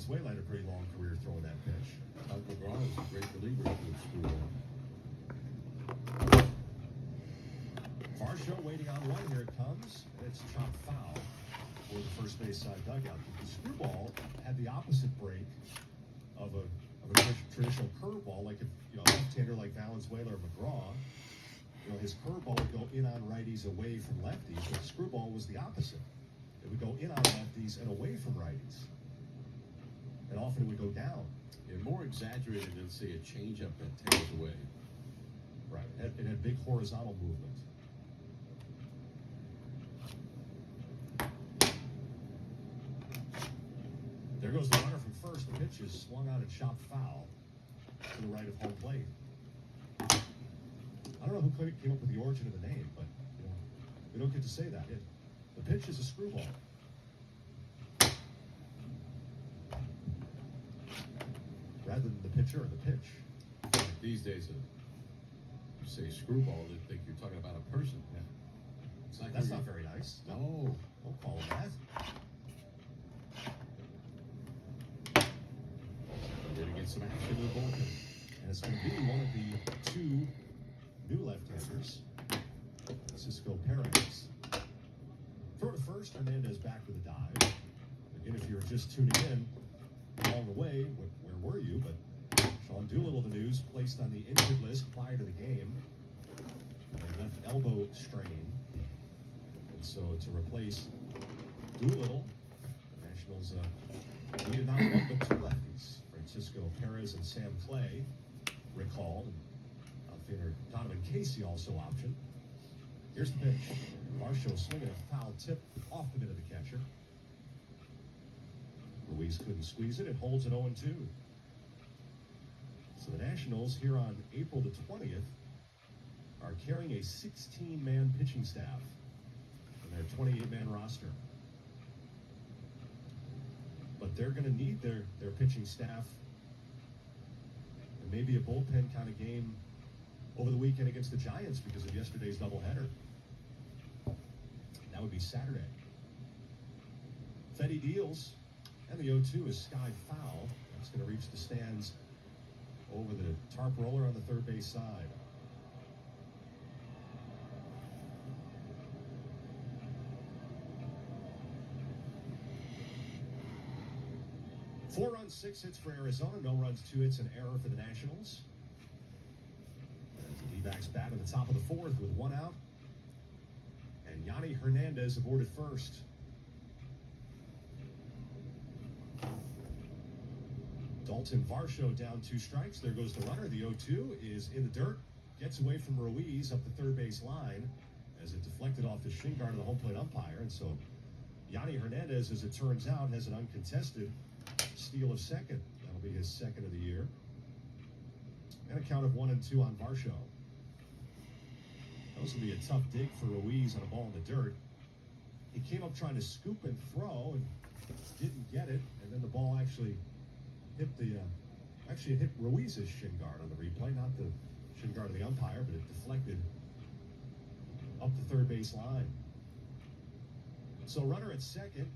Valenzuela had a pretty long career throwing that pitch. McGraw is a great reliever to the screwball. Varsho waiting on one. Here it comes. And it's chopped foul for the first base side dugout. The screwball had the opposite break of a traditional curveball, like if a left-hander like Valenzuela or McGraw, his curveball would go in on righties away from lefties, but the screwball was the opposite. It would go in on lefties and away from righties. And often it would go down. Yeah, more exaggerated than, say, a changeup that takes away. Right. It had big horizontal movement. There goes the runner from first. The pitch is swung on and chopped foul to the right of home plate. I don't know who came up with the origin of the name, but we don't get to say that. The pitch is a screwball. Rather than the pitcher, the pitch. These days, you say screwball, they think you're talking about a person. Yeah. That's not very nice. No. Don't call him that. They're going to get some action in the bullpen. And it's going to be one of the two new left-handers, Francisco Perez. Throw to first, Hernandez back with a dive. Again, if you're just tuning in along the way, where were you? But Sean Doolittle, the news, placed on the injured list prior to the game. A left elbow strain. And so to replace Doolittle, the Nationals needed not one but two lefties. Francisco Perez and Sam Clay recalled. Outfielder Donovan Casey also optioned. Here's the pitch. Varsho swinging a foul tip off the mitt of the catcher. Ruiz couldn't squeeze it. It holds at 0-2. So the Nationals here on April the 20th are carrying a 16-man pitching staff in their 28-man roster. But they're going to need their pitching staff and maybe a bullpen kind of game over the weekend against the Giants because of yesterday's doubleheader. That would be Saturday. Fetty deals, and the 0-2 is skied foul. That's going to reach the stands over the tarp roller on the third base side. Four runs, 6 hits for Arizona. No runs, 2 hits, and error for the Nationals. As the D-backs bat in the top of the fourth with 1 out. And Yanni Hernandez aboard at first. Dalton Varsho down 2 strikes. There goes the runner. The 0-2 is in the dirt. Gets away from Ruiz up the third base line as it deflected off the shin guard of the home plate umpire. And so Yanni Hernandez, as it turns out, has an uncontested steal of second. That'll be his second of the year. And a count of 1-2 on Varsho. That was going to be a tough dig for Ruiz on a ball in the dirt. He came up trying to scoop and throw and didn't get it. And then the ball actually hit it hit Ruiz's shin guard on the replay, not the shin guard of the umpire, but it deflected up the third base line. So runner at second,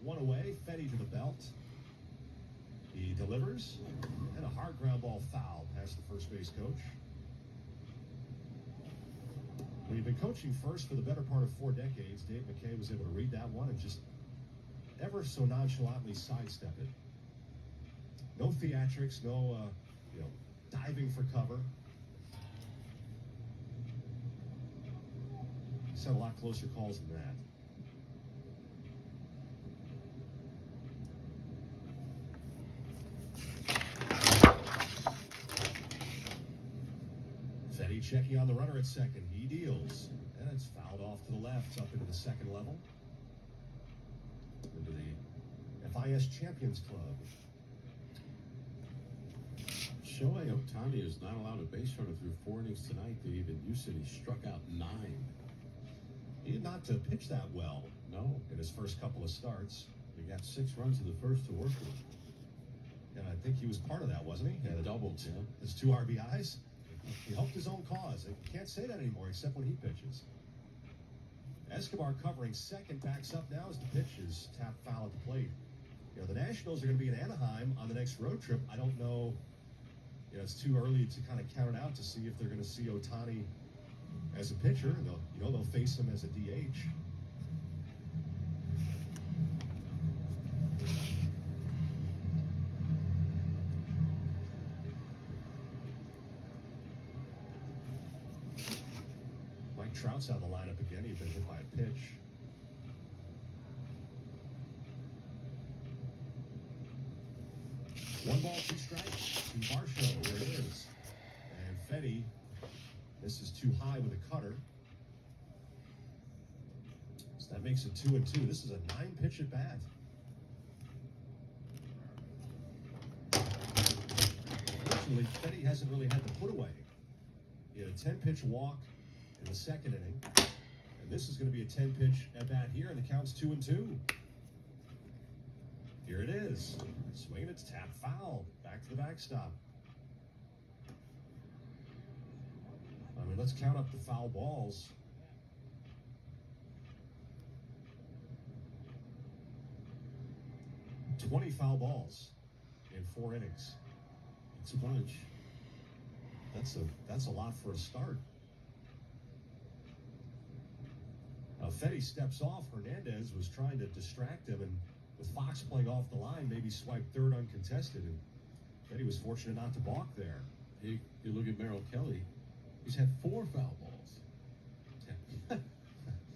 1 away, Fetty to the belt. He delivers, and a hard ground ball foul past the first base coach. When you've been coaching first for the better part of 4 decades, Dave McKay was able to read that one and just ever so nonchalantly sidestep it. No theatrics, no diving for cover. He's had a lot closer calls than that. Fetty checking on the runner at second. He deals. And it's fouled off to the left, up into the second level. Into the FIS Champions Club. Shohei Ohtani is not allowed a base runner through 4 innings tonight. They even used it. He struck out 9. He did not pitch that well. No. In his first couple of starts. He got 6 runs in the first to work with. And I think he was part of that, wasn't he? Yeah, doubled, yeah. His 2 RBIs. He helped his own cause. I can't say that anymore except when he pitches. Escobar covering second, backs up now as the pitch is tapped foul at the plate. The Nationals are going to be in Anaheim on the next road trip. I don't know. It's too early to kind of count it out to see if they're going to see Ohtani as a pitcher. They'll face him as a DH. Mike Trout's out of the lineup again. He's been hit by a pitch. One ball, two strikes to Varsho. There it is. And Fetty, this is too high with a cutter. So that makes it 2-2. This is a 9-pitch at bat. Unfortunately, Fetty hasn't really had the put away. He had a 10-pitch walk in the second inning. And this is going to be a 10-pitch at bat here, and the count's 2-2. Here it is. Swing, it's tapped foul. Back to the backstop. Let's count up the foul balls. 20 foul balls in 4 innings. It's a bunch. That's a lot for a start. Fetty steps off. Hernandez was trying to distract him, and with Fox playing off the line, maybe swiped third uncontested, and Fetty was fortunate not to balk there. You look at Merrill Kelly, he's had 4 foul balls.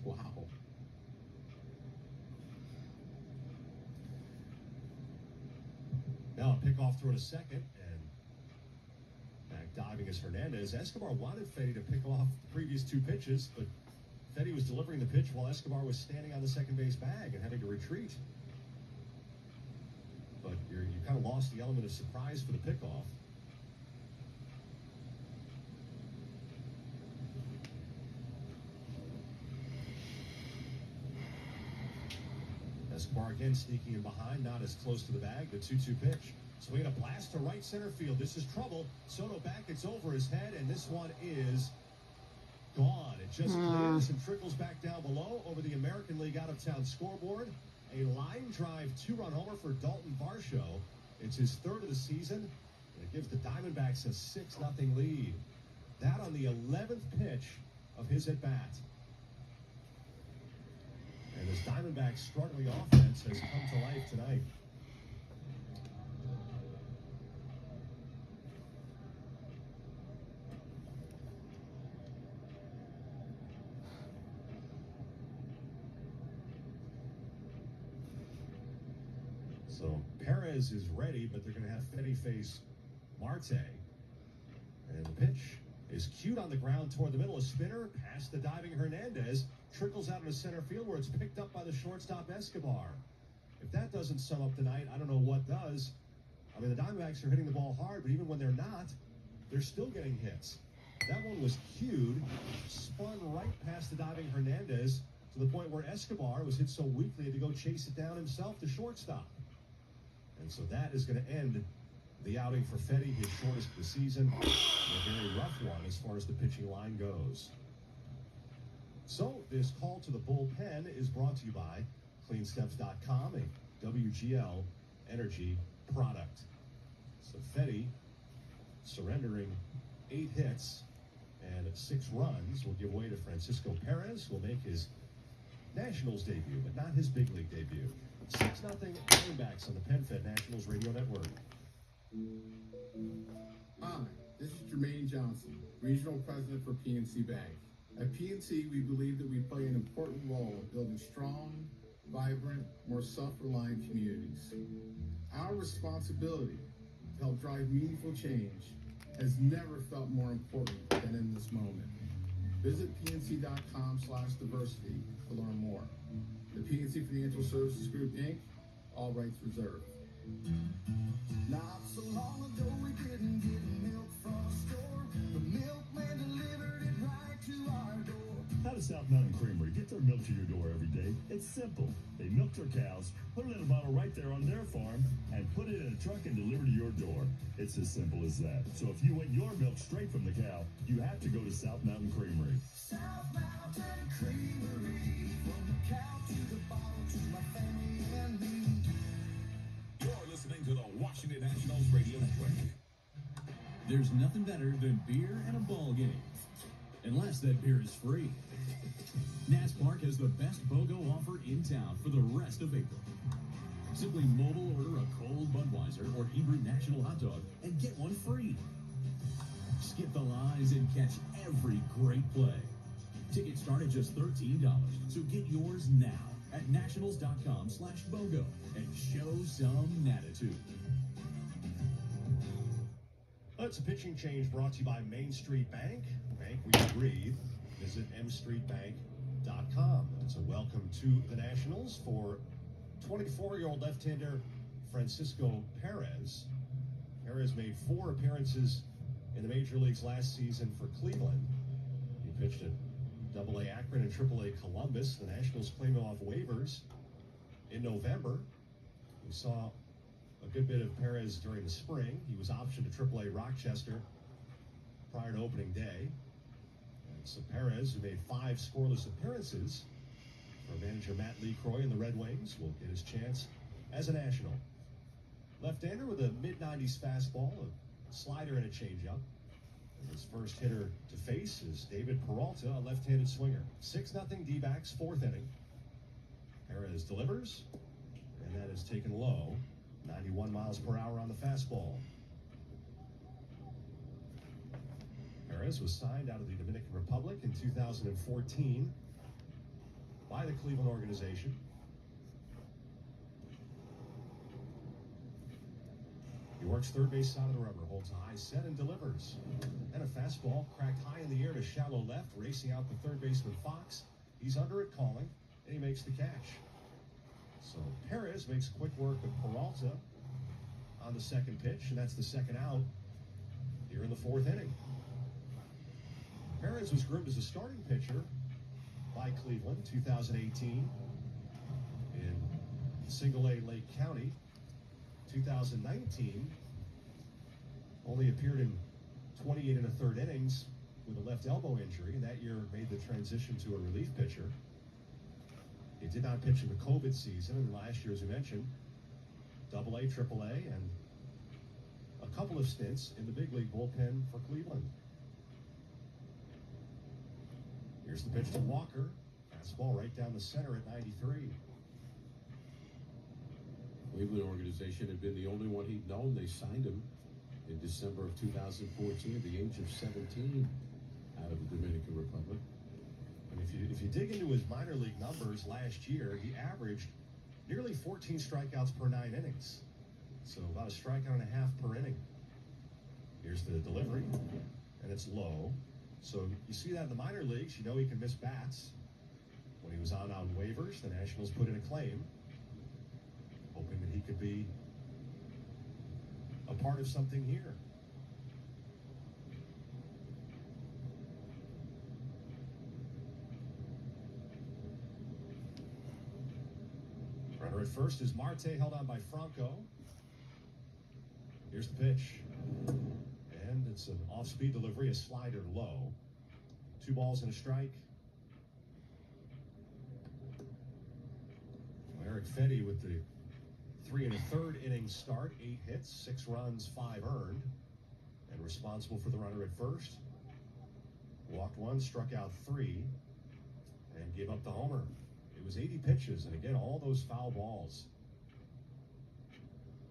Wow. Now a pickoff throw to second, and back diving is Hernandez. Escobar wanted Fetty to pick off the previous 2 pitches, but Fetty was delivering the pitch while Escobar was standing on the second base bag and having to retreat. But you kind of lost the element of surprise for the pickoff. Escobar again sneaking in behind, not as close to the bag. The 2-2 pitch. Swinging a blast to right center field. This is trouble. Soto back, it's over his head, and this one is gone. It just clears and trickles back down below over the American League out-of-town scoreboard. A line drive 2-run homer for Dalton Varsho. It's his 3rd of the season, and it gives the Diamondbacks a 6-0 lead. That on the 11th pitch of his at-bat. And this Diamondbacks struggling offense has come to life tonight. So Perez is ready, but they're going to have Fetty face Marte. And the pitch is cued on the ground toward the middle. A spinner past the diving Hernandez. Trickles out into center field where it's picked up by the shortstop Escobar. If that doesn't sum up the night, I don't know what does. I mean, the Diamondbacks are hitting the ball hard, but even when they're not, they're still getting hits. That one was cued, spun right past the diving Hernandez to the point where Escobar was hit so weakly he had to go chase it down himself to shortstop. And so that is going to end the outing for Fetty, his shortest of the season. A very rough one as far as the pitching line goes. So this call to the bullpen is brought to you by CleanSteps.com, a WGL energy product. So Fetty surrendering 8 hits and 6 runs will give way to Francisco Perez, who will make his Nationals debut, but not his big league debut. 6-0 Diamondbacks on the PenFed Nationals Radio Network. Hi, this is Jermaine Johnson, Regional President for PNC Bank. At PNC, we believe that we play an important role in building strong, vibrant, more self-reliant communities. Our responsibility to help drive meaningful change has never felt more important than in this moment. Visit pnc.com/diversity to learn more. The PNC Financial Services Group, Inc., all rights reserved. Not so long ago we didn't get milk from a store. The milkman delivered it right to our door. How does South Mountain Creamery get their milk to your door every day? It's simple. They milk their cows, put it in a bottle right there on their farm, and put it in a truck and deliver to your door. It's as simple as that. So if you want your milk straight from the cow, you have to go to South Mountain Creamery. South Mountain Creamery. From the cow to the bottle to my family and me. 100% You're listening to the Washington Nationals Radio Network. There's nothing better than beer and a ball game, unless that beer is free. Nats Park has the best BOGO offer in town for the rest of April. Simply mobile order a cold Budweiser or Hebrew National hot dog and get one free. Skip the lines and catch every great play. Tickets start at just $13, so get yours now at nationals.com/BOGO and show some natitude. It's a pitching change brought to you by Main Street Bank. Bank we breathe. Visit mstreetbank.com. It's a welcome to the Nationals for 24-year-old left-hander Francisco Perez. Perez made 4 appearances in the major leagues last season for Cleveland. He pitched at AA Akron and AAA Columbus. The Nationals claimed him off waivers in November. We saw a good bit of Perez during the spring. He was optioned to AAA Rochester prior to opening day. And so Perez, who made 5 scoreless appearances for manager Matt LeCroy and the Red Wings, will get his chance as a National. Left-hander with a mid-90s fastball, a slider, and a changeup. And his first hitter to face is David Peralta, a left-handed swinger. 6-0 D-backs, 4th inning. Perez delivers, and that is taken low. 91 miles per hour on the fastball. Perez was signed out of the Dominican Republic in 2014 by the Cleveland organization. He works third base side of the rubber, holds a high set, and delivers. And a fastball cracked high in the air to shallow left, racing out the third baseman Fox. He's under it calling, and he makes the catch. So Perez makes quick work of Peralta on the second pitch, and that's the second out here in the 4th inning. Perez was groomed as a starting pitcher by Cleveland 2018 in Single-A Lake County. 2019 only appeared in 28 1/3 innings with a left elbow injury, and that year made the transition to a relief pitcher. He did not pitch in the COVID season, and last year, as we mentioned, AA, AAA, and a couple of stints in the big league bullpen for Cleveland. Here's the pitch to Walker. Fastball right down the center at 93. Cleveland organization had been the only one he'd known. They signed him in December of 2014 at the age of 17 out of the Dominican Republic. And if you dig into his minor league numbers last year, he averaged nearly 14 strikeouts per 9 innings. So about a strikeout and a half per inning. Here's the delivery, and it's low. So you see that in the minor leagues, you know he can miss bats. When he was on waivers, the Nationals put in a claim, hoping that he could be a part of something here. Runner at first is Marte, held on by Franco. Here's the pitch. And it's an off-speed delivery, a slider low. 2 balls and a strike. Eric Fetty with the 3 1/3 inning start, 8 hits, 6 runs, 5 earned, and responsible for the runner at first. Walked 1, struck out 3, and gave up the homer. It was 80 pitches, and again, all those foul balls.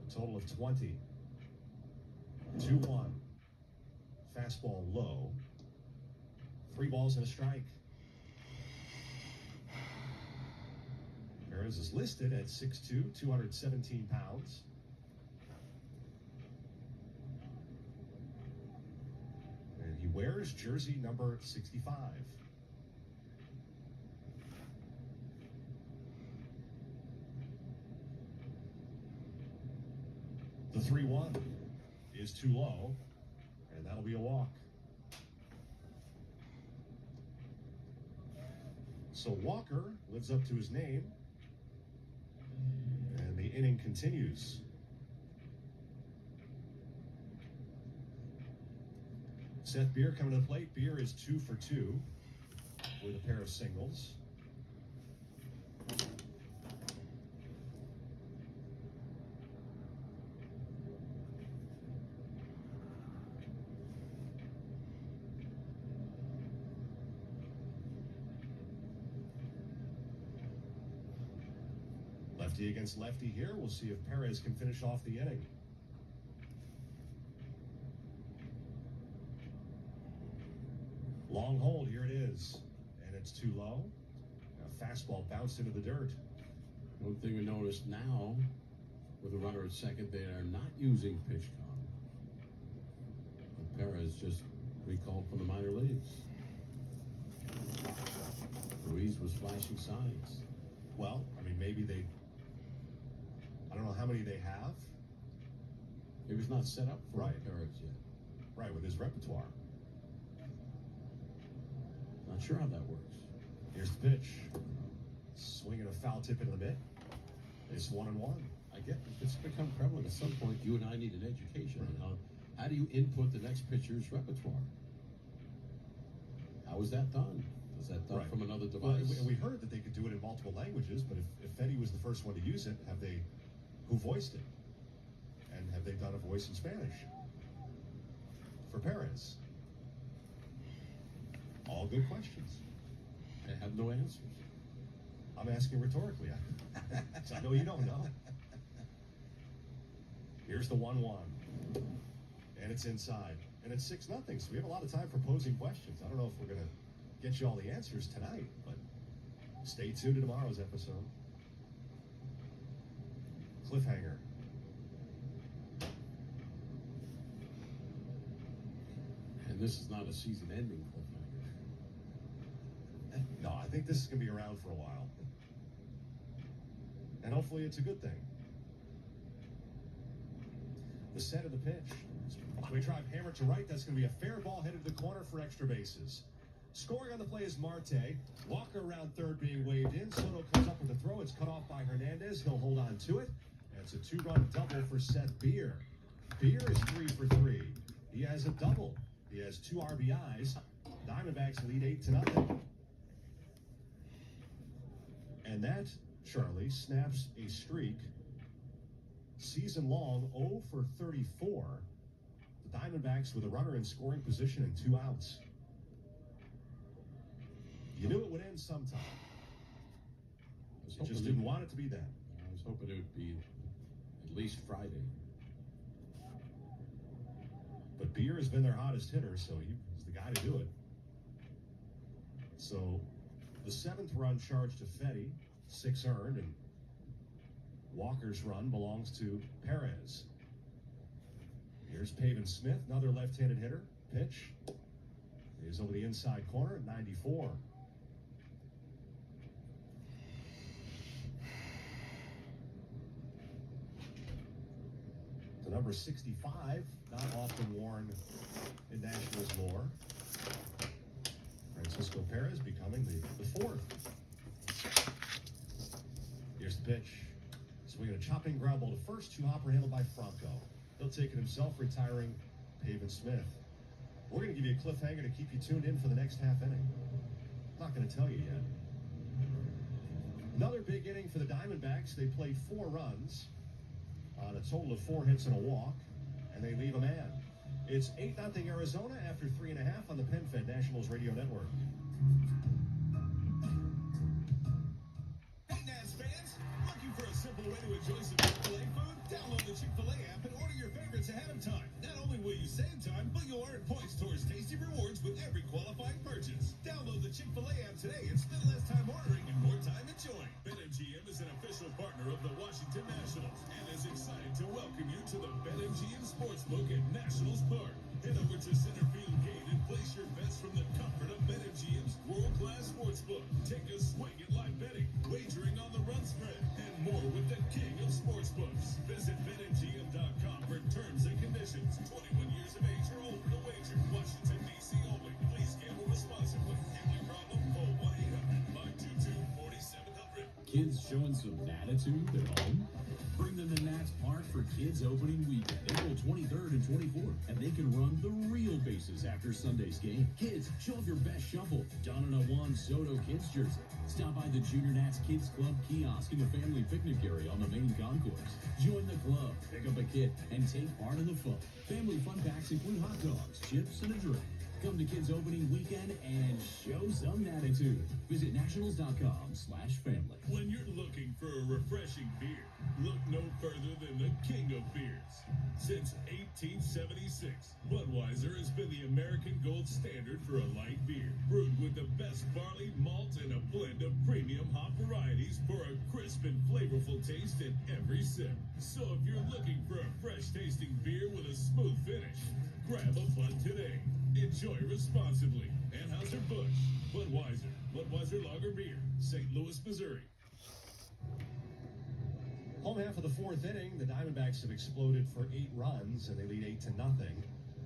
A total of 20. 2-1. Fastball low. 3 balls and a strike. Perez is listed at 6'2", 217 pounds. And he wears jersey number 65. The 3-1 is too low, and that'll be a walk. So Walker lives up to his name, and the inning continues. Seth Beer coming to the plate. Beer is 2 for 2 with a pair of singles. Lefty against lefty here. We'll see if Perez can finish off the inning. Long hold, here it is. And it's too low. A fastball bounced into the dirt. One thing we noticed now, with a runner at second, they are not using pitch count. Perez just recalled from the minor leagues. Ruiz was flashing signs. Well, I mean, maybe I don't know how many they have. He was not set up for Right. Perez yet. Right, with his repertoire. Not sure how that works. Here's the pitch. Swinging a foul tip into the mitt. It's 1-1. I get it's become prevalent at some point. You and I need an education on how do you input the next pitcher's repertoire? How is that done? Is that done Right. from another Well, device? we heard that they could do it in multiple languages, but if Fetty was the first one to use it, who voiced it? And have they done a voice in Spanish? For Perez? All good questions. I have no answers. I'm asking rhetorically. I know you don't know. Here's the 1-1. And it's inside. And it's 6-0, so we have a lot of time for posing questions. I don't know if we're going to get you all the answers tonight, but stay tuned to tomorrow's episode. Cliffhanger. And this is not a season-ending cliffhanger. No, I think this is going to be around for a while. And hopefully it's a good thing. The set of the pitch. We drive hammer to right. That's going to be a fair ball headed to the corner for extra bases. Scoring on the play is Marte. Walker around third being waved in. Soto comes up with a throw. It's cut off by Hernandez. He'll hold on to it. And it's a 2-run double for Seth Beer. Beer is 3 for 3. He has a double. He has 2 RBIs. Diamondbacks lead 8-0. And that, Charlie, snaps a streak. Season long, 0 for 34. The Diamondbacks with a runner in scoring position and 2 outs. You knew it would end sometime. You just didn't want it to be that. I was hoping it would be at least Friday. But Beer has been their hottest hitter, so he's the guy to do it. So the 7th run charged to Fetty, 6 earned, and Walker's run belongs to Perez. Here's Pavin Smith, another left-handed hitter. Pitch is over the inside corner at 94. The number 65, not often worn in Nationals lore. Francisco Perez becoming the 4th. Here's the pitch. Swinging a chopping ground ball to first, 2-hopper handled by Franco. He'll take it himself, retiring Pavin Smith. We're going to give you a cliffhanger to keep you tuned in for the next half inning. I'm not going to tell you yet. Another big inning for the Diamondbacks. They played 4 runs on a total of 4 hits and a walk, and they leave a man. It's 8-0 Arizona after 3.5 on the PenFed Nationals Radio Network. Hey, Nats fans! Looking for a simple way to enjoy some Chick-fil-A food? Download the Chick-fil-A app and order your favorites ahead of time. Not only will you save time, but you'll earn points towards tasty rewards with every qualifying purchase. Download the Chick-fil-A app today and spend less time ordering and more time enjoying. BetMGM is an official partner of the Washington Nationals and is excited to welcome you to the BetMGM Sportsbook at Nationals Park. Head over to Center Field Gate and place your bets from the comfort of BetMGM's world-class sportsbook. Take a swing at live betting, wagering on the run spread, and more with the king of sportsbooks. Visit BetMGM.com for terms and conditions. 21 years of age or older to wager. Washington, D.C. only. Please gamble responsibly. Gambling problem? Call 1-800-522-4700. Kids showing some attitude at home? Bring them to Nats Park for Kids Opening Weekend, April 23rd and 24th, and they can run the real bases after Sunday's game. Kids, show off your best shuffle. Don and a Juan Soto Kids jersey. Stop by the Junior Nats Kids Club kiosk in the family picnic area on the main concourse. Join the club, pick up a kit, and take part in the fun. Family fun packs include hot dogs, chips, and a drink. Come to Kids Opening Weekend and show some attitude. Visit nationals.com/family. When you're looking for a refreshing beer, look no further than the king of beers. Since 1876, Budweiser has been the American gold standard for a light beer, brewed with the best barley, malt, and a blend of premium hop varieties for a crisp and flavorful taste in every sip. So if you're looking for a fresh-tasting beer with a smooth finish, grab a Bud today. Enjoy responsibly. Anheuser-Busch, Budweiser Lager Beer, St. Louis, Missouri. Home half of the fourth inning, the Diamondbacks have exploded for 8 runs, and they lead 8-0.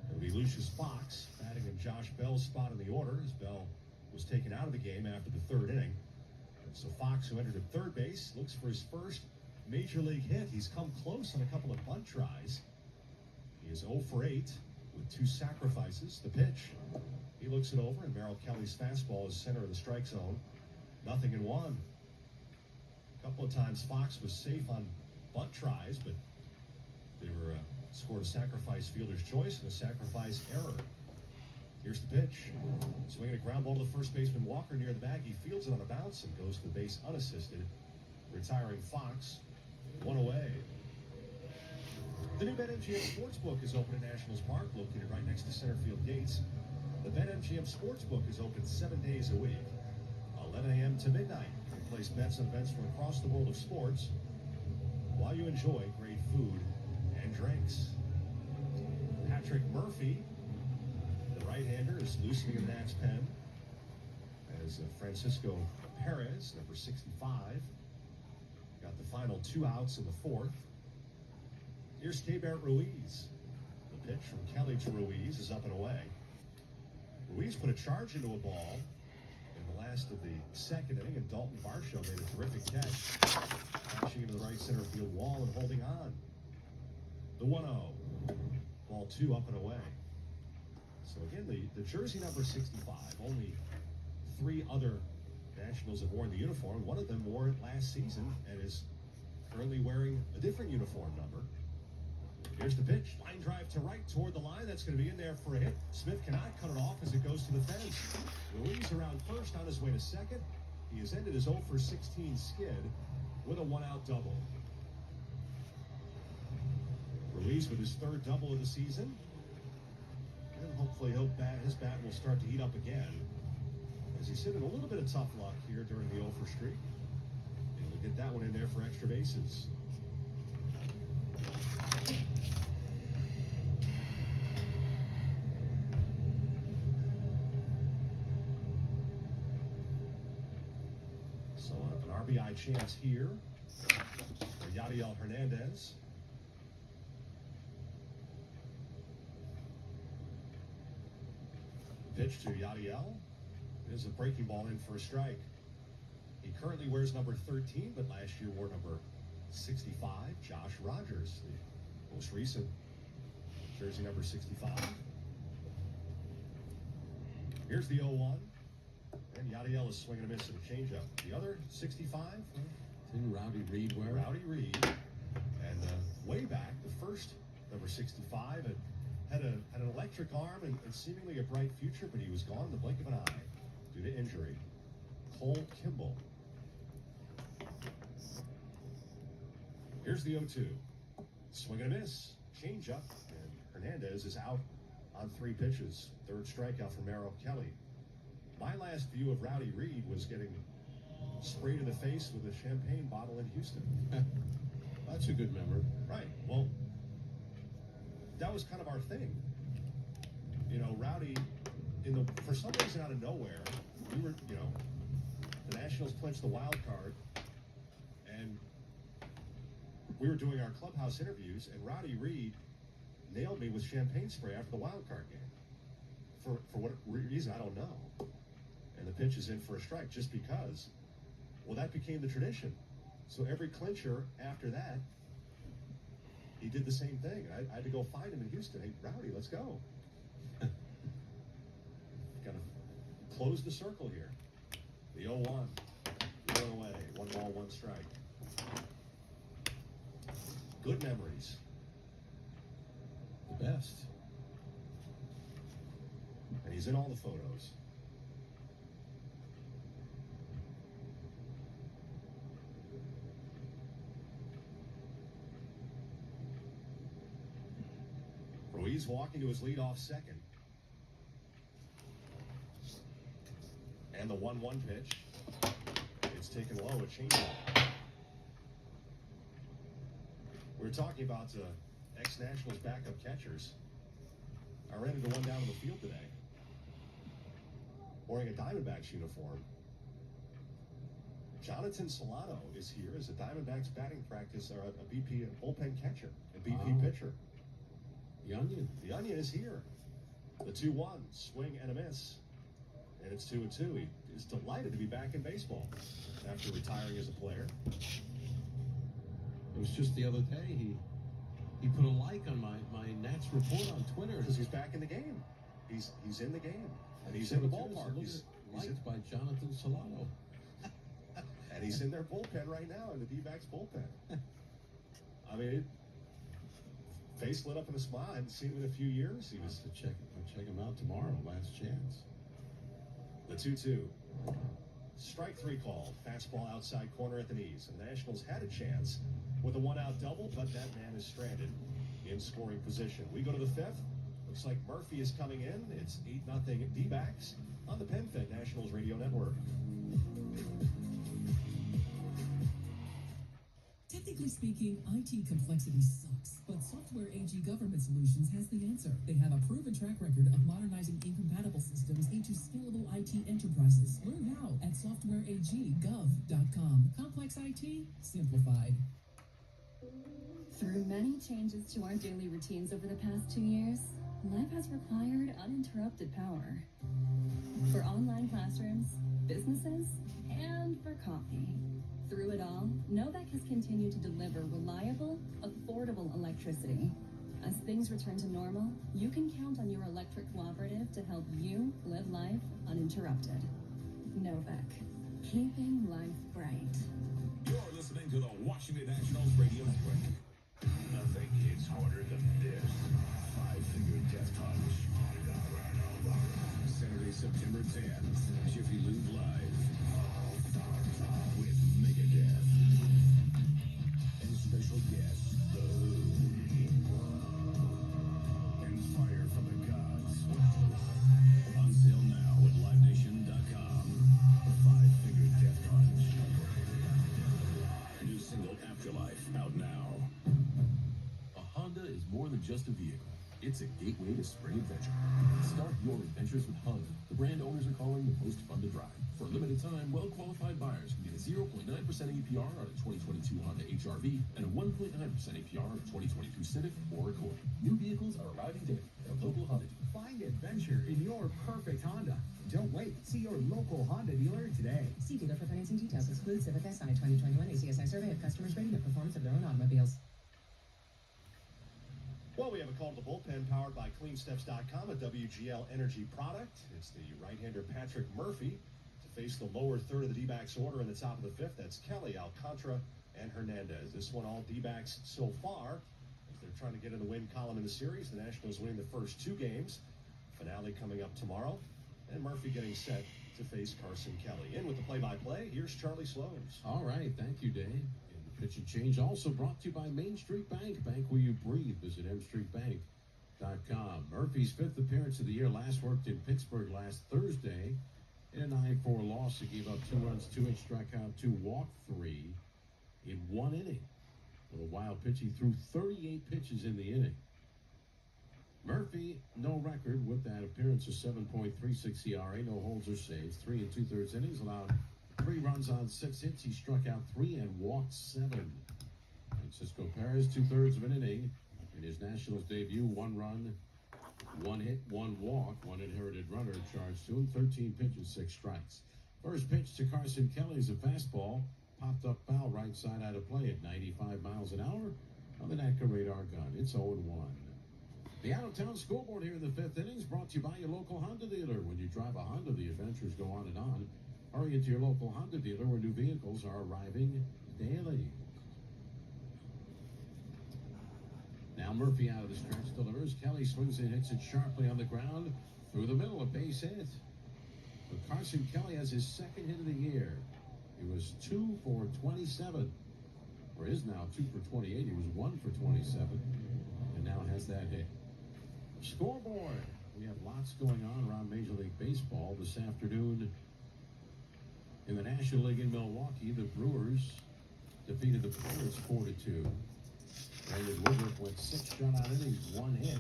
It'll be Lucius Fox batting in Josh Bell's spot in the order, as Bell was taken out of the game after the third inning. And so Fox, who entered at third base, looks for his first major league hit. He's come close on a couple of bunt tries. He is 0 for 8 with 2 sacrifices. The pitch, he looks it over, and Merrill Kelly's fastball is center of the strike zone. 0-1. A couple of times Fox was safe on bunt tries, but they were scored a sacrifice fielder's choice and a sacrifice error. Here's the pitch. Swinging a ground ball to the first baseman Walker near the bag. He fields it on a bounce and goes to the base unassisted, retiring Fox 1 away. The new BetMGM Sportsbook is open at Nationals Park, located right next to center field gates. The BetMGM Sportsbook is open 7 days a week, 11 a.m. to midnight. You place bets on events from across the world of sports while you enjoy great food and drinks. Patrick Murphy, the right-hander, is loosening the Nats pen as Francisco Perez, number 65, got the final 2 outs in the fourth. Here's Keibert Ruiz. The pitch from Kelly to Ruiz is up and away. Ruiz put a charge into a ball in the last of the second inning, and Dalton Varsho made a terrific catch, crashing into the right center field wall and holding on. The 1-0. Ball 2 up and away. So again, the jersey number 65, only 3 other Nationals have worn the uniform. One of them wore it last season and is currently wearing a different uniform number. Here's the pitch. Line drive to right toward the line. That's going to be in there for a hit. Smith cannot cut it off as it goes to the fence. Ruiz around first on his way to second. He has ended his 0 for 16 skid with a 1-out double. Ruiz with his 3rd double of the season. And hopefully his bat will start to heat up again, as he's hit a little bit of tough luck here during the 0 for streak. And he'll get that one in there for extra bases. So an RBI chance here for Yadiel Hernandez. Pitch to Yadiel. There's a breaking ball in for a strike. He currently wears number 13, but last year wore number 65. Josh Rogers, the most recent jersey number 65. Here's the 0-1. And Yadiel is swinging a miss at a changeup. The other 65? Didn't Rowdy Reed wear it? Rowdy Reed. And way back, the first number 65 had an electric arm and seemingly a bright future, but he was gone in the blink of an eye due to injury. Cole Kimball. Here's the 0-2. Swing and a miss. Change up. And Hernandez is out on 3 pitches. 3rd strikeout for Merrill Kelly. My last view of Rowdy Reed was getting sprayed in the face with a champagne bottle in Houston. That's a good memory. Right. Well, that was kind of our thing. You know, Rowdy, for some reason out of nowhere, we were, the Nationals clinched the wild card, and we were doing our clubhouse interviews, and Rowdy Reed nailed me with champagne spray after the wild card game. For what reason, I don't know. And the pitch is in for a strike just because. Well, that became the tradition. So every clincher after that, he did the same thing. I had to go find him in Houston. Hey, Rowdy, let's go. Got to close the circle here. The 0-1. Going away. 1 ball, 1 strike. Good memories. The best. And He's in all the photos. Ruiz walking to his leadoff second. And the 1-1 pitch. It's taken low, a changeup. We were talking about ex-Nationals backup catchers. I ran into one down in the field today, wearing a Diamondbacks uniform. Jonathan Solano is here as a Diamondbacks batting practice, or a BP bullpen catcher, a BP pitcher. The Onion. The Onion is here. The 2-1, swing and a miss. And it's 2-2. He is delighted to be back in baseball after retiring as a player. It was just the other day, he put a like on my Nats report on Twitter. Because he's back in the game. He's in the game. And he's in the ballpark. He's liked by Jonathan Solano. And he's in their bullpen right now, in the D-backs bullpen. I mean, face lit up in a smile. I hadn't seen him in a few years. He was to check him out tomorrow. Last chance. The 2-2. Strike three called. Fastball outside corner at the knees. And the Nationals had a chance with a one-out double, but that man is stranded in scoring position. We go to the fifth. Looks like Murphy is coming in. It's 8-0 D-backs on the PenFed Nationals Radio Network. Technically speaking, IT complexity sucks, but Software AG Government Solutions has the answer. They have a proven track record of modernizing incompatible systems into scalable IT enterprises. Learn how at softwareaggov.com. Complex IT, simplified. Through many changes to our daily routines over the past 2 years, life has required uninterrupted power. For online classrooms, businesses, and for coffee. Through it all, Novak has continued to deliver reliable, affordable electricity. As things return to normal, you can count on your electric cooperative to help you live life uninterrupted. Novak, keeping life bright. You're listening to the Washington Nationals Radio Network. Nothing hits harder than this. Five-finger death punch. Saturday, September 10th, Jiffy Lube Live. With Megadeth. And special guests, The Who. And Fire from the Gods. On sale now at LiveNation.com. Five-finger death punch. New single Afterlife out now. A Honda is more than just a vehicle. It's a gateway to spring adventure. Start your adventures with Honda. The brand owners are calling the most fun to drive. For a limited time, well-qualified buyers can get a 0.9% APR on a 2022 Honda HR-V and a 1.9% APR on a 2022 Civic or Accord. New vehicles are arriving daily at a local Honda dealer. Find adventure in your perfect Honda. Don't wait. See your local Honda dealer today. See dealer for financing details. Excludes Civic SI 2021 ACSI survey of customers rating the performance of their own automobiles. Well, we have a call to the bullpen powered by CleanSteps.com, a WGL Energy product. It's the right-hander Patrick Murphy to face the lower third of the D-backs order in the top of the fifth. That's Kelly, Alcantara, and Hernandez. This one all D-backs so far as they're trying to get in the win column in the series. The Nationals winning the first two games. Finale coming up tomorrow. And Murphy getting set to face Carson Kelly. In with the play-by-play, here's Charlie Sloans. All right, thank you, Dave. Pitch and Change also brought to you by Main Street Bank. Bank where you breathe. Visit mstreetbank.com. Murphy's fifth appearance of the year last worked in Pittsburgh last Thursday. In a 9-4 loss, he gave up 2 runs, 2 hits, struck out 2, walked 3 in 1 inning. With a wild pitch, he threw 38 pitches in the inning. Murphy, no record with that appearance, a 7.36 ERA, no holds or saves, 3 2/3 innings, allowed 3 runs on 6 hits. He struck out 3 and walked 7. Francisco Perez, 2/3 of an inning in his Nationals debut. 1 run, 1 hit, 1 walk, 1 inherited runner charged to him. 13 pitches, 6 strikes. First pitch to Carson Kelly is a fastball. Popped up foul right side out of play at 95 miles an hour on the NACA radar gun. It's 0-1. The out-of-town scoreboard here in the 5th inning is brought to you by your local Honda dealer. When you drive a Honda, the adventures go on and on. Hurry into your local Honda dealer where new vehicles are arriving daily. Now Murphy out of the stretch delivers. Kelly swings and hits it sharply on the ground. Through the middle, a base hit. But Carson Kelly has his second hit of the year. He was 2 for 27. Or is now 2 for 28. He was 1 for 27. And now has that hit. Scoreboard. We have lots going on around Major League Baseball this afternoon. In the National League in Milwaukee, the Brewers defeated the Pirates 4-2. Brandon Woodruff went 6 shutout innings, 1 hit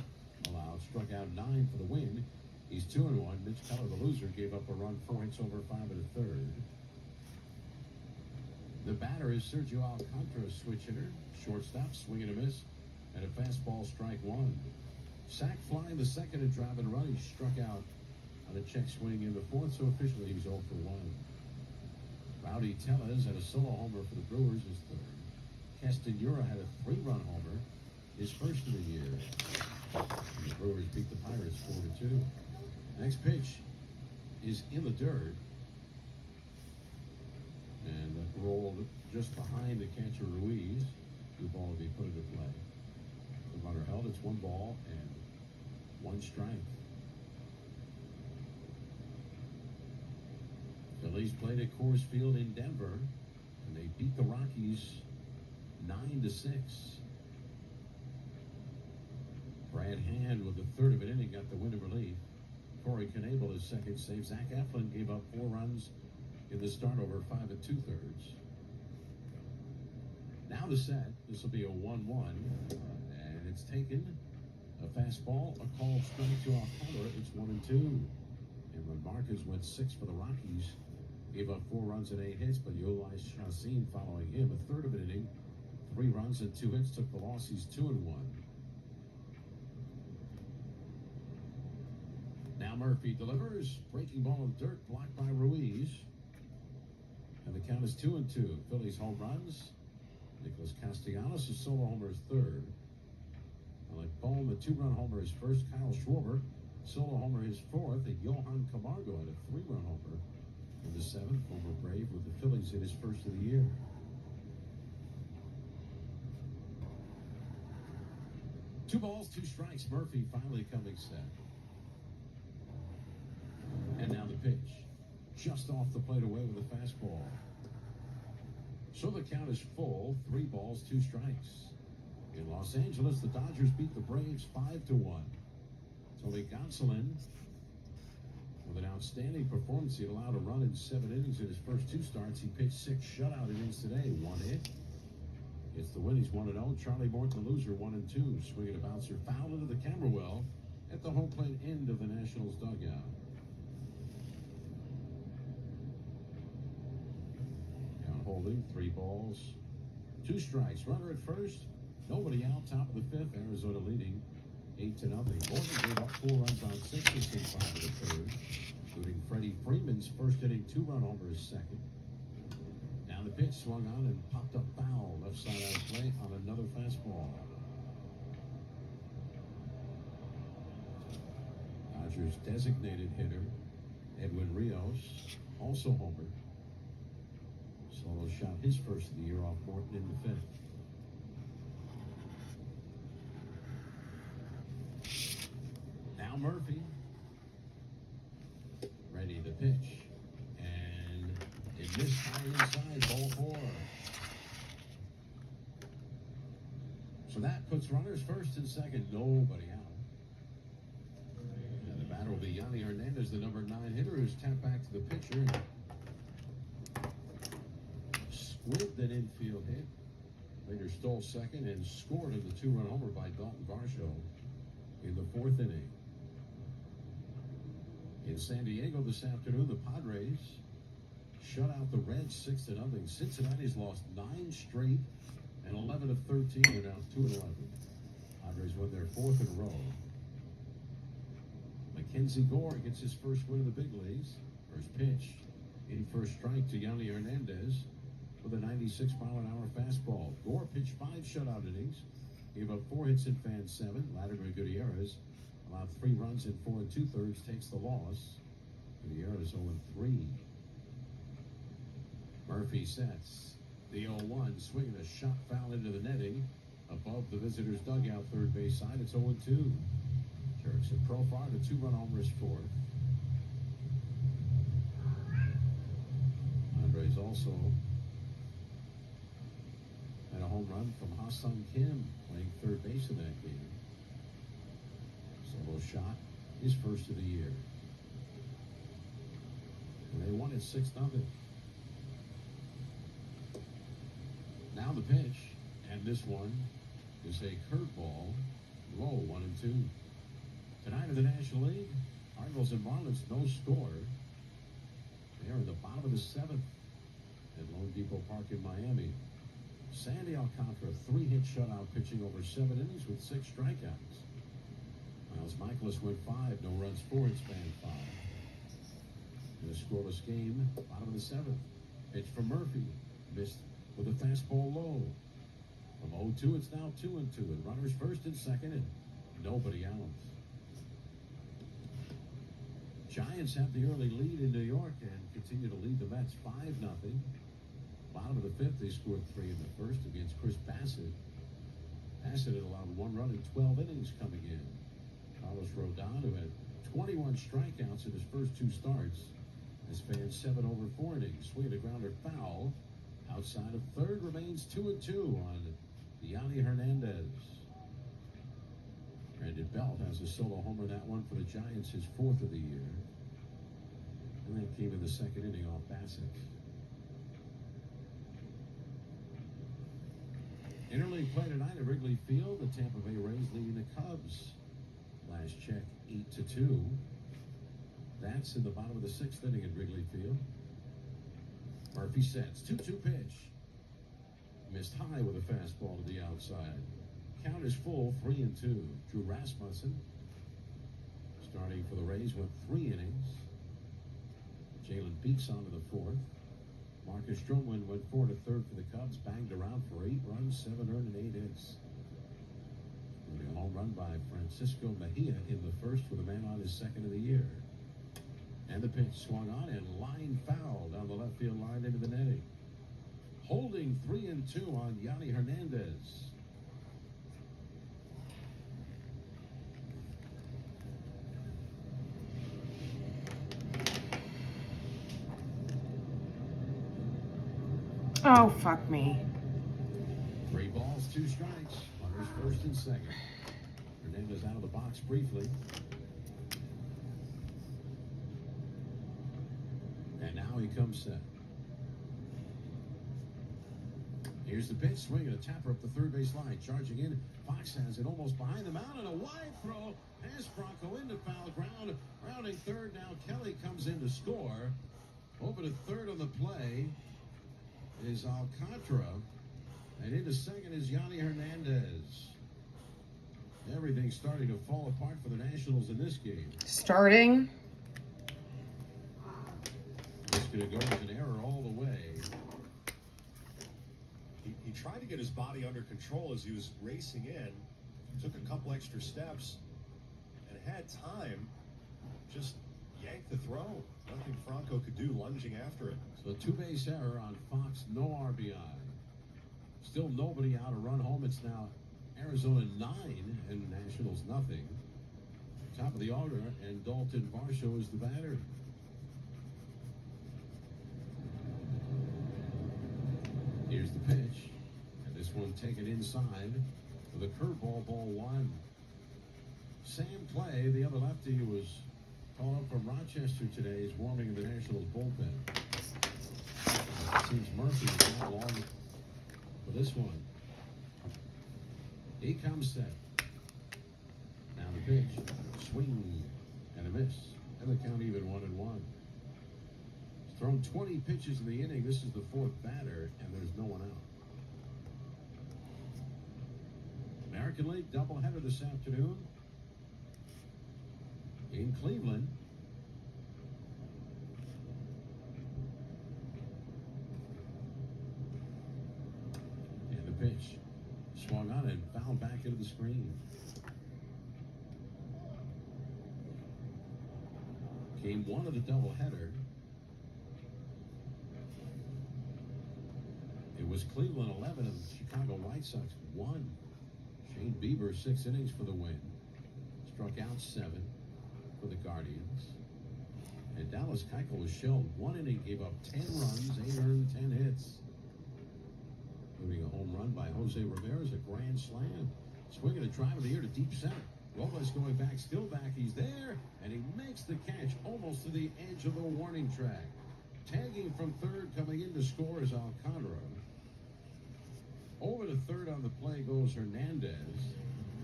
allowed, struck out 9 for the win. He's 2-1. Mitch Keller, the loser, gave up a run, 4 hits over 5 1/3. The batter is Sergio Alcantara, switch hitter, shortstop, swing and a miss, and a fastball, strike 1. Sack fly in the second and driving a run. He struck out on a check swing in the fourth, so officially he's 0 for 1. Rowdy Tellez had a solo homer for the Brewers, his third. Castanura had a 3-run homer, his first of the year. And the Brewers beat the Pirates 4-2. Next pitch is in the dirt. And rolled just behind the catcher Ruiz. The ball will be put into play. The runner held. It's 1 ball and 1 strike. Phillies played at Coors Field in Denver, and they beat the Rockies 9-6. Brad Hand with the third of an inning got the win of relief. Corey Knebel, his second save. Zach Eflin gave up 4 runs in the start over 5 2/3. Now the set. This will be a 1-1, and it's taken. A fastball, a called strike to Alcantara. It's 1-2. And when Marquez went 6 for the Rockies, gave up 4 runs and 8 hits, but Yoeli Chacin following him. A third of an inning, 3 runs and 2 hits, took the loss. He's 2-1. Now Murphy delivers. Breaking ball in the dirt, blocked by Ruiz. And the count is 2-2. Phillies home runs. Nicholas Castellanos, a solo homer, is third. Alec Bohm, the 2-run homer, is first. Kyle Schwarber, solo homer, his fourth. And Johan Camargo had a 3-run homer in the 7th. Homer Brave with the Phillies in his first of the year. Two balls, 2 strikes. Murphy finally coming set. And now the pitch. Just off the plate away with a fastball. So the count is full. 3 balls, 2 strikes. In Los Angeles, the Dodgers beat the Braves 5-1. Tony Gonsolin, with an outstanding performance, he allowed a run in 7 innings in his first 2 starts. He pitched 6 shutout innings today. 1 hit. It's the win. He's 1-0. Charlie Morton, the loser, 1-2. Swinging a bouncer foul into the camera well at the home plate end of the Nationals dugout. Count holding. 3 balls, 2 strikes. Runner at first. Nobody out. Top of the 5th. Arizona leading 8-0. Morton gave up 4 runs on 6 hits in 5 1/3, including Freddie Freeman's first inning 2-run homer, his second. Now the pitch swung on and popped up foul. Left side out of play on another fastball. Dodgers designated hitter Edwin Rios, also homered. Solo shot his first of the year off Morton in the 5th. Now Murphy, ready to pitch, and it missed high inside, ball 4. So that puts runners first and second, nobody out. And the batter will be Yanni Hernandez, the number 9 hitter, who's tapped back to the pitcher. Squibbed an infield hit. Later stole second and scored in the 2-run homer by Dalton Varsho in the 4th inning. In San Diego this afternoon, the Padres shut out the Reds 6-0. Cincinnati's lost 9 straight and 11 of 13. They're now 2-11. Padres win their 4th in a row. Mackenzie Gore gets his first win in the big leagues. First pitch in first strike to Yanni Hernandez with a 96-mile-an-hour fastball. Gore pitched 5 shutout innings, gave up 4 hits in fan 7. Vladimir Gutierrez allowed 3 runs in 4 2/3, takes the loss. Gutierrez 0-3. Murphy sets the 0-1, swinging a shot foul into the netting above the visitors' dugout, third base side. It's 0-2. Turks at Profar, the 2-run homer is fourth. Andres also had a home run from Ha-Sung Kim, playing third base in that game. Solo shot, his first of the year. And they won it 6-0. Now the pitch, and this one is a curveball, low 1-2. Tonight in the National League, Cardinals and Marlins no score. They are in the bottom of the 7th at Lone Depot Park in Miami. Sandy Alcantara, 3-hit shutout, pitching over 7 innings with 6 strikeouts. Miles Michaelis went 5, no runs for it, span 5. In a scoreless game, bottom of the 7th. Pitch from Murphy, missed with a fastball low. From 0-2, it's now 2-2, and runners first and second, and nobody out. Giants have the early lead in New York and continue to lead the Mets 5-0. Bottom of the 5th, they scored 3 in the first against Chris Bassett. Bassett had allowed 1 run in 12 innings coming in. Carlos Rodon, who had 21 strikeouts in his first 2 starts, has fanned 7 over 4 innings. Swing a grounder foul. Outside of third, remains 2-2 on Yanni Hernandez. Brandon Belt has a solo homer, that one for the Giants, his 4th of the year. And that came in the 2nd inning off Bassett. Interleague play tonight at Wrigley Field. The Tampa Bay Rays leading the Cubs. Last check, 8-2. That's in the bottom of the 6th inning at Wrigley Field. Murphy sets, 2-2 pitch. Missed high with a fastball to the outside. Count is full, 3-2. Drew Rasmussen, starting for the Rays, went 3 innings. Jalen Beeks on to the 4th. Marcus Stroman went 4 to 3rd for the Cubs, banged around for 8 runs, 7 earned, and 8 hits. A home run by Francisco Mejia in the 1st with a man on his 2nd of the year. And the pitch swung on and line foul down the left field line into the netting. Holding 3-2 on Yanni Hernandez. Oh, fuck me. 3 balls, 2 strikes. Runners first and second. Hernandez out of the box briefly. And now he comes set. Here's the pitch, swinging a tapper up the third base line. Charging in, Fox has it almost behind the mound, and a wide throw has Franco into foul ground. Rounding third, now Kelly comes in to score. Over to third on the play is Alcantara, and into second is Yanni Hernandez. Everything's starting to fall apart for the Nationals in this game. Starting. It's going to go with an error all the way. He tried to get his body under control as he was racing in, took a couple extra steps, and had time, just yanked the throw. Nothing Franco could do lunging after it. So 2-base error on Fox, no RBI. Still nobody out, a run home. It's now Arizona 9 and Nationals nothing. Top of the order, and Dalton Varsho is the batter. Here's the pitch, and this one taken inside with a curveball, ball 1. Sam Clay, the other lefty who was called up from Rochester today, is warming in the Nationals bullpen. It seems Murphy is not long for this one. He comes set. Now the pitch, swing and a miss, and the count even 1-1. He's thrown 20 pitches in the inning. This is the 4th batter, and there's no one out. American League doubleheader this afternoon in Cleveland. And the pitch swung on and fouled back into the screen. Game 1 of the doubleheader. It was Cleveland 11 and Chicago White Sox 1. Shane Bieber 6 innings for the win. Struck out 7 for the Guardians. And Dallas Keuchel was shelled. 1 inning, gave up 10 runs, 8 earned, 10 hits. Including a home run by Jose Ramirez, a grand slam. Swinging a drive of the air to deep center. Robles going back, still back, he's there, and he makes the catch almost to the edge of the warning track. Tagging from third, coming in to score is Alcantara. Over to third on the play goes Hernandez.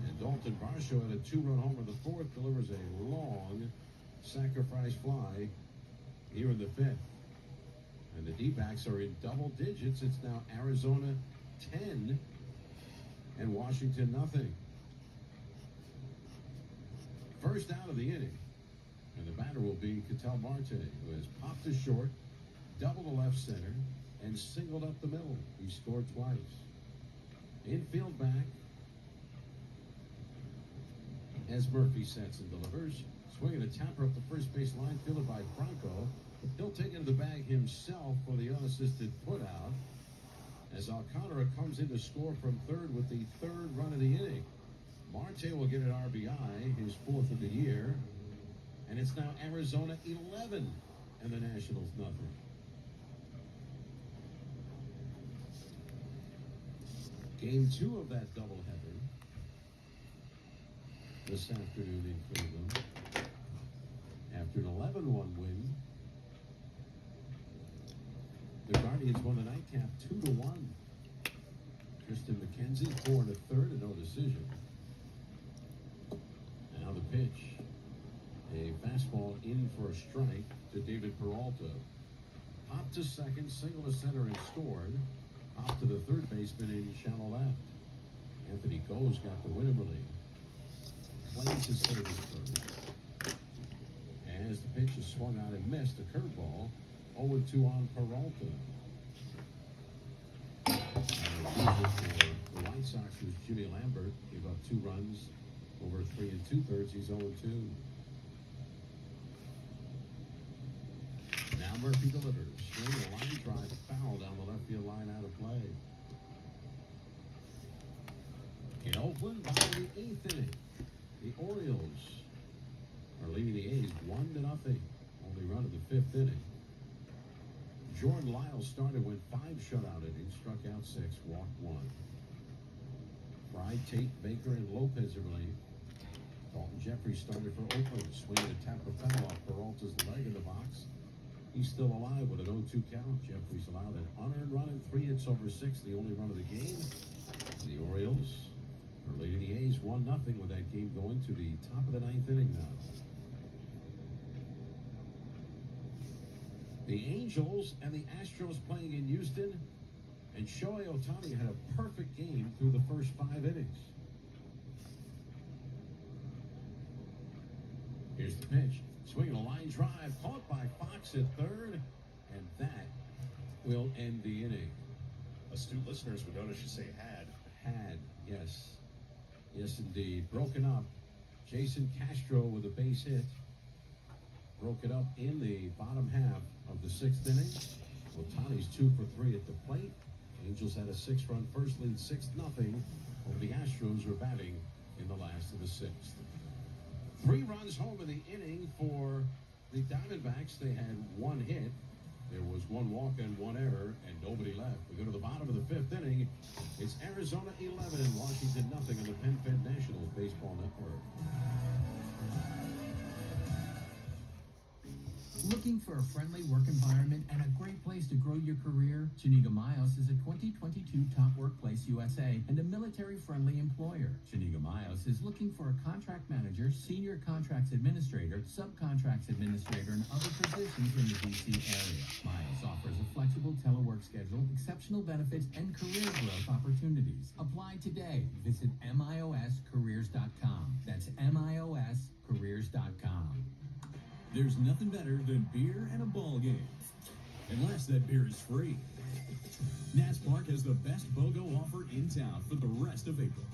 And Dalton Varsho had a 2-run homer in the fourth, delivers a long sacrifice fly here in the fifth. And the D-backs are in double digits. It's now Arizona 10 and Washington nothing. First out of the inning. And the batter will be Marte, who has popped to short, doubled to left center, and singled up the middle. He scored twice. Infield back as Murphy sets and delivers. Swinging a tapper up the first base line, fielded by Franco. He'll take it to the bag himself for the unassisted putout. As Alcantara comes in to score from third with the 3rd run of the inning. Marte will get an RBI, his 4th of the year. And it's now Arizona 11 and the Nationals nothing. Game 2 of that doubleheader this afternoon in Cleveland. After an 11-1 win, the Guardians won the nightcap 2-1. Tristan McKenzie, 4 1/3, and no decision. Now the pitch. A fastball in for a strike to David Peralta. Hop to second, single to center, and scored. Hop to the third baseman in shallow left. Anthony Goes got the winning relief. Claims his third and third. As the pitch is swung out and missed, a curveball. 0-2 on Peralta. For the White Sox was Jimmy Lambert. Gave up 2 runs over 3 2/3. He's 0-2. Now Murphy delivers. Swing a line drive, foul down the left field line, out of play. In Oakland, by the 8th inning, the Orioles are leading the A's 1-0. Only run of the 5th inning. Jordan Lyles started with 5 shutout innings, struck out 6, walked 1. Fry, Tate, Baker, and Lopez are relieved. Dalton Jeffrey started for Oakland, swinging a tap of foul off Peralta's leg in the box. He's still alive with an 0-2 count. Jeffrey's allowed an unearned run and 3 hits over 6, the only run of the game. The Orioles are leading the A's 1-0 with that game going to the top of the 9th inning now. The Angels and the Astros playing in Houston, and Shohei Ohtani had a perfect game through the first 5 innings. Here's the pitch. Swinging a line drive, caught by Fox at third, and that will end the inning. Astute listeners would notice you say had. Had, yes. Yes, indeed. Broken up. Jason Castro with a base hit. Broke it up in the bottom half of the 6th inning. Ohtani's 2 for 3 at the plate. Angels had a 6-run first lead, 6-0 over the Astros, who are batting in the last of the 6th. 3 runs home in the inning for the Diamondbacks. They had 1 hit. There was 1 walk and 1 error, and nobody left. We go to the bottom of the 5th inning. It's Arizona 11 and Washington nothing on the PenFed Nationals Baseball Network. Looking for a friendly work environment and a great place to grow your career? Chiniga Mayos is a 2022 Top Workplace USA and a military-friendly employer. Chiniga Mayos is looking for a contract manager, senior contracts administrator, subcontracts administrator, and other positions in the D.C. area. Mayos offers a flexible telework schedule, exceptional benefits, and career growth opportunities. Apply today. Visit MIOScareers.com. That's MIOScareers.com. There's nothing better than beer and a ball game. Unless that beer is free. Nats Park has the best BOGO offer in town for the rest of April.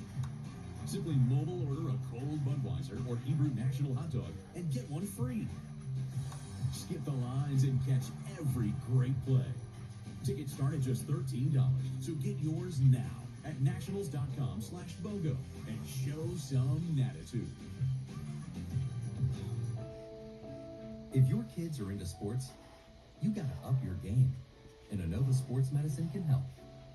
Simply mobile order a cold Budweiser or Hebrew National hot dog and get one free. Skip the lines and catch every great play. Tickets start at just $13, so get yours now at nationals.com/BOGO and show some natitude. If your kids are into sports, you gotta up your game. And Innova Sports Medicine can help.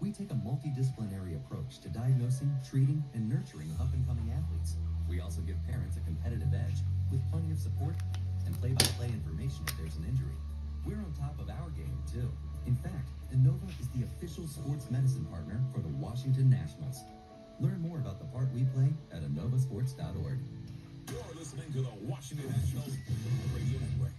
We take a multidisciplinary approach to diagnosing, treating, and nurturing up-and-coming athletes. We also give parents a competitive edge with plenty of support and play-by-play information if there's an injury. We're on top of our game, too. In fact, Innova is the official sports medicine partner for the Washington Nationals. Learn more about the part we play at innovasports.org. You're listening to the Washington Nationals Radio Network.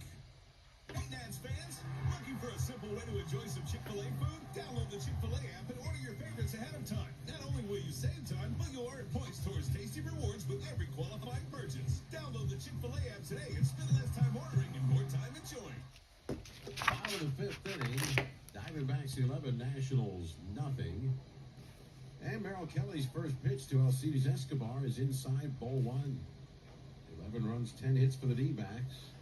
Hey, Nats fans! Looking for a simple way to enjoy some Chick-fil-A food? Download the Chick-fil-A app and order your favorites ahead of time. Not only will you save time, but you'll earn points towards tasty rewards with every qualifying purchase. Download the Chick-fil-A app today and spend less time ordering and more time enjoying. Bottom of the fifth inning, Diamondbacks 11, Nationals nothing. And Merrill Kelly's first pitch to Alcides Escobar is inside ball one. 11 runs, 10 hits for the D-backs.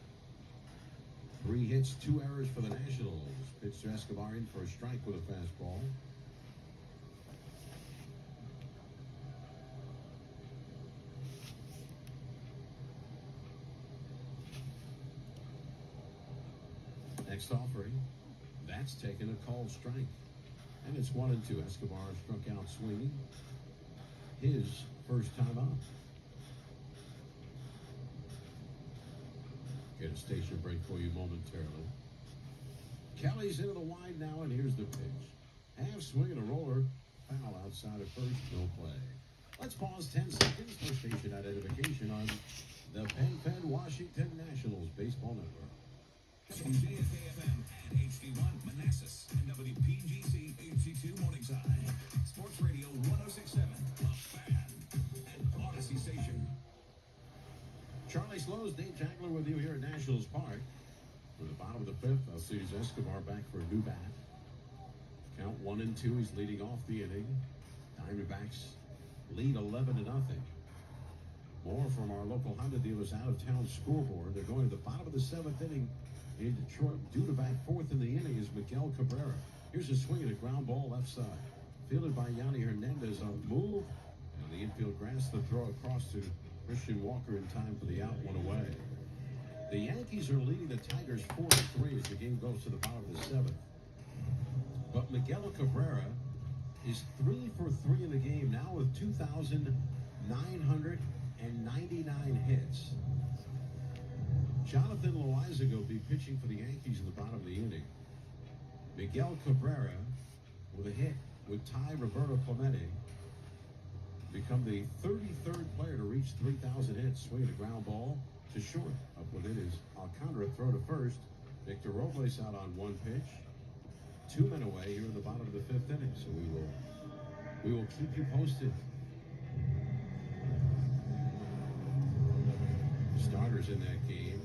3 hits, 2 errors for the Nationals. Pitch to Escobar in for a strike with a fastball. Next offering, that's taken a called strike. And it's 1-2. Escobar struck out swinging. His first time up. Get a station break for you momentarily. Kelly's into the wide now, and here's the pitch. Half swing and a roller. Foul outside of first, no play. Let's pause 10 seconds for station identification on the PenFed Washington Nationals Baseball Network. From JFK-FM and HD1 Manassas and WPGC HD2 Morningside. Sports Radio 106.7, The Fan, and Odyssey Station. Charlie Slows, Dave Jackler with you here at Nationals Park. For the bottom of the fifth, Alcides Escobar back for a new bat. Count 1-2, he's leading off the inning. Diamondbacks lead 11-0. More from our local Honda dealers out-of-town scoreboard. They're going to the bottom of the seventh inning in Detroit. Due to back fourth in the inning is Miguel Cabrera. Here's a swing at a ground ball left side. Fielded by Yanni Hernandez on the move. And the infield grasps the throw across to Christian Walker in time for the out, one away. The Yankees are leading the Tigers 4-3 as the game goes to the bottom of the seventh. But Miguel Cabrera is 3 for 3 in the game now with 2,999 hits. Jonathan Loizaga will be pitching for the Yankees in the bottom of the inning. Miguel Cabrera with a hit with Ty Roberto Clemente become the 33rd player to reach 3,000 hits. Swinging a ground ball to short. Up with it is Alcantara, throw to first. Victor Robles out on one pitch. 2 men away here in the bottom of the fifth inning. So we will keep you posted. Starters in that game.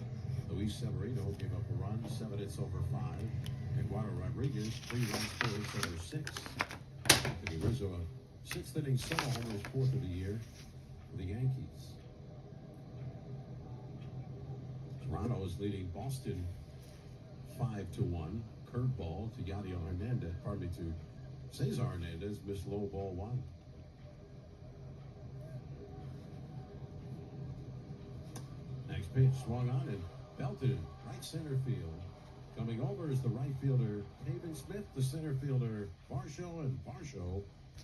Luis Severino gave up a run, 7 hits over 5. Eduardo Rodriguez, 3 runs, 4 hits over 6. Anthony Rizzo, a 6th inning solo homer, his 4th of the year for the Yankees. Toronto is leading Boston 5-1. Curveball to Yadier Hernandez, to Cesar Hernandez, missed low ball 1. Next pitch swung on and belted right center field. Coming over is the right fielder Taven Smith, the center fielder Varsho, and Varsho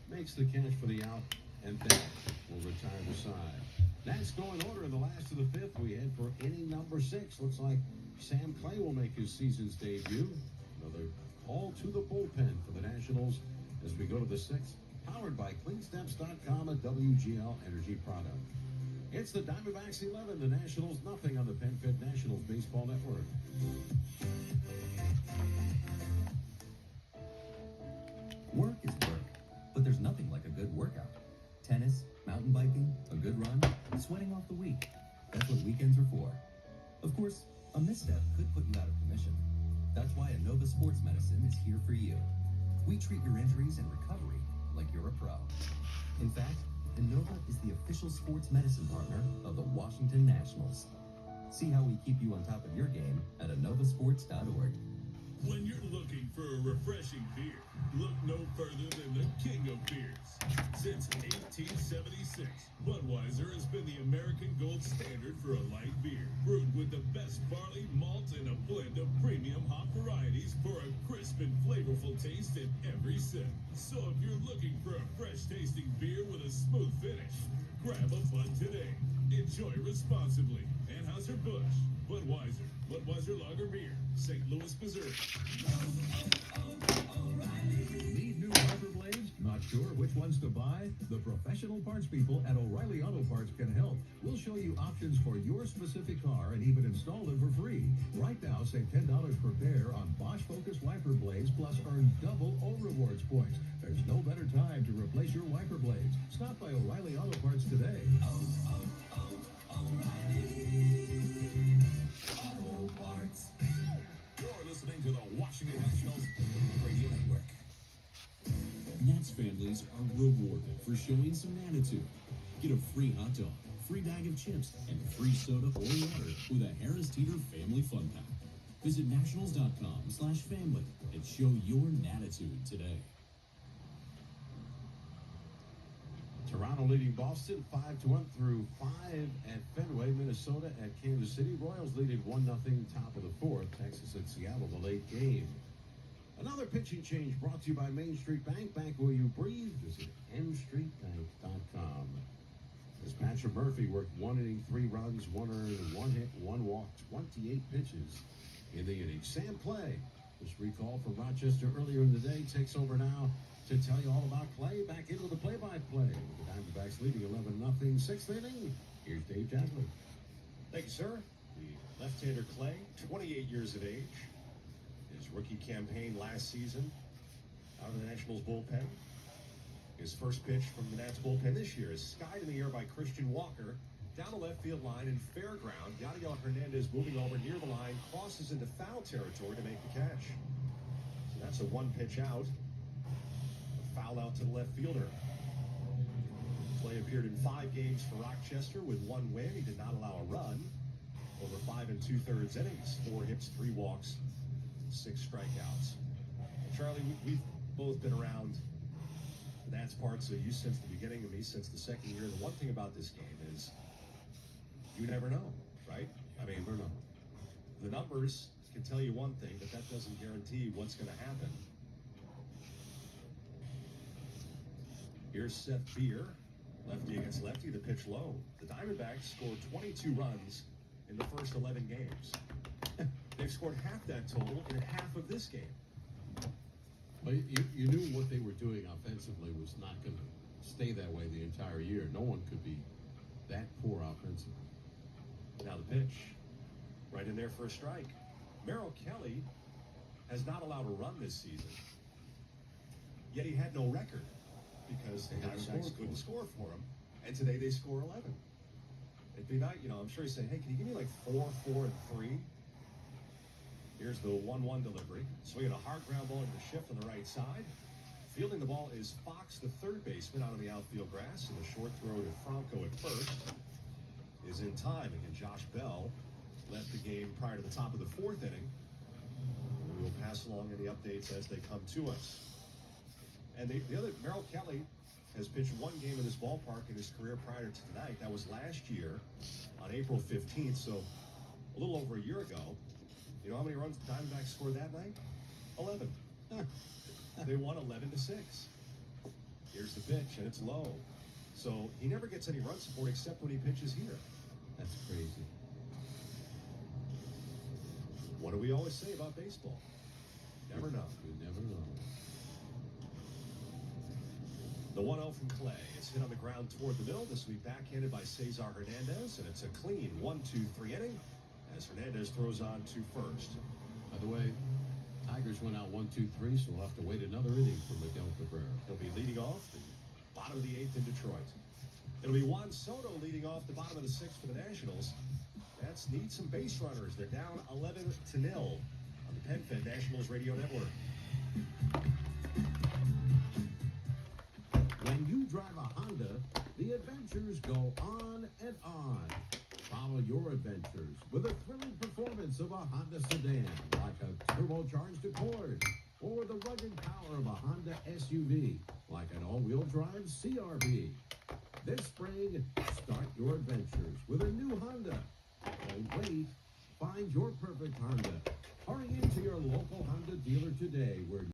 makes the catch for the out, and that will retire the side. That's going order in the last of the fifth. We head for inning number 6. Looks like Sam Clay will make his season's debut. Another call to the bullpen for the Nationals as we go to the 6th. Powered by CleanSteps.com, a WGL Energy product. It's the Diamondbacks 11, the Nationals nothing on the PenFed Nationals Baseball Network. Work is work, but there's nothing like a good workout. Tennis, mountain biking, a good run, sweating off the week. That's what weekends are for. Of course, a misstep could put you out of commission. That's why Innova Sports Medicine is here for you. We treat your injuries and recovery like you're a pro. In fact, Innova is the official sports medicine partner of the Washington Nationals. See how we keep you on top of your game at innovasports.org. When you're looking for a refreshing beer, look no further than the king of beers. Since 1876, Budweiser has been the American gold standard for a light beer, brewed with the best barley, malt, and a blend of premium hop varieties for a crisp and flavorful taste in every sip. So if you're looking for a fresh-tasting beer with a smooth finish, grab a Bud today. Enjoy responsibly. Anheuser-Busch, Budweiser Lager Beer, St. Louis, Missouri. Need new rubber blades? Not sure which ones to buy? The professional parts people at O'Reilly Auto Parts can help. We'll show you options for your specific car and even install them for free. Right now, save $10 per pair on Bosch Focus wiper blades, plus earn double O Rewards points. There's no better time to replace your wiper blades. Stop by O'Reilly Auto Parts today. Auto Parts. You're listening to the Washington Nationals Radio Network. Nats families are rewarded for showing some attitude. Get a free hot dog, free bag of chips, and free soda or water with a Harris Teeter Family Fun Pack. Visit nationals.com/family and show your Natitude today. Toronto leading Boston 5-1 through 5 at Fenway. Minnesota at Kansas City. Royals leading 1-0 top of the fourth. Texas at Seattle, the late game. Another pitching change brought to you by Main Street Bank. Bank where you breathe. Visit mstreetbank.com. As Patrick Murphy worked 1 inning, 3 runs, 1 earned, 1 hit, 1 walk, 28 pitches in the inning. Sam Clay, this recall from Rochester earlier in the day, takes over now to tell you all about Clay. Back into the play-by-play. The Diamondbacks leading 11-0, 6th inning. Here's Dave Jackson. Thank you, sir. The left-hander Clay, 28 years of age. His rookie campaign last season out of the Nationals bullpen. His first pitch from the Nats bullpen this year is skied in the air by Christian Walker down the left field line in fair ground. Yadiel Hernandez moving over near the line, crosses into foul territory to make the catch. So that's a one-pitch out. A foul out to the left fielder. Clay appeared in 5 games for Rochester with 1 win. He did not allow a run over 5 2/3 innings, 4 hits, 3 walks, 6 strikeouts. And Charlie, we've both been around the Nats parts of you since the beginning, and me since the second year. The one thing about this game is you never know, right? I mean, Never know. the numbers can tell you one thing, but that doesn't guarantee what's going to happen. Here's Seth Beer, lefty against lefty, the pitch low. The Diamondbacks scored 22 runs in the first 11 games. They've scored half that total in half of this game. Well, you knew what they were doing offensively was not going to stay that way the entire year. No one could be that poor offensively. Now the pitch, right in there for a strike. Merrill Kelly has not allowed a run this season, yet he had no record because the Diamondbacks couldn't score for him, and today they score 11. It'd be nice, I'm sure he's saying, hey, can you give me like 4, 4, and 3? Here's the 1-1 delivery. Swinging a hard ground ball into the shift on the right side. Fielding the ball is Fox, the third baseman, out of the outfield grass, and the short throw to Franco at first is in time. Again, Josh Bell left the game prior to the top of the 4th inning. We will pass along any updates as they come to us. And the other, Merrill Kelly has pitched 1 game in this ballpark in his career prior to tonight. That was last year on April 15th, so a little over a year ago. You know how many runs the Diamondbacks scored that night? 11. They won 11-6. Here's the pitch, and it's low. So he never gets any run support except when he pitches here. That's crazy. What do we always say about baseball? Never know. You never know. The 1-0 from Clay. It's hit on the ground toward the middle. This will be backhanded by Cesar Hernandez, and it's a clean 1-2-3 inning as Hernandez throws on to first. By the way, Tigers went out 1-2-3, so we'll have to wait another inning for Miguel Cabrera. He'll be leading off the bottom of the 8th in Detroit. It'll be Juan Soto leading off the bottom of the 6th for the Nationals. Nats need some base runners. They're down 11-0 on the PenFed Nationals Radio Network. When you drive a Honda, the adventures go on and on. Follow your adventures with the thrilling performance of a Honda sedan, like a turbocharged Accord, or the rugged power of a Honda SUV, like an all-wheel drive CRV. This spring, start your adventures with a new Honda. Don't wait. Find your perfect Honda. Hurry into your local Honda dealer today, where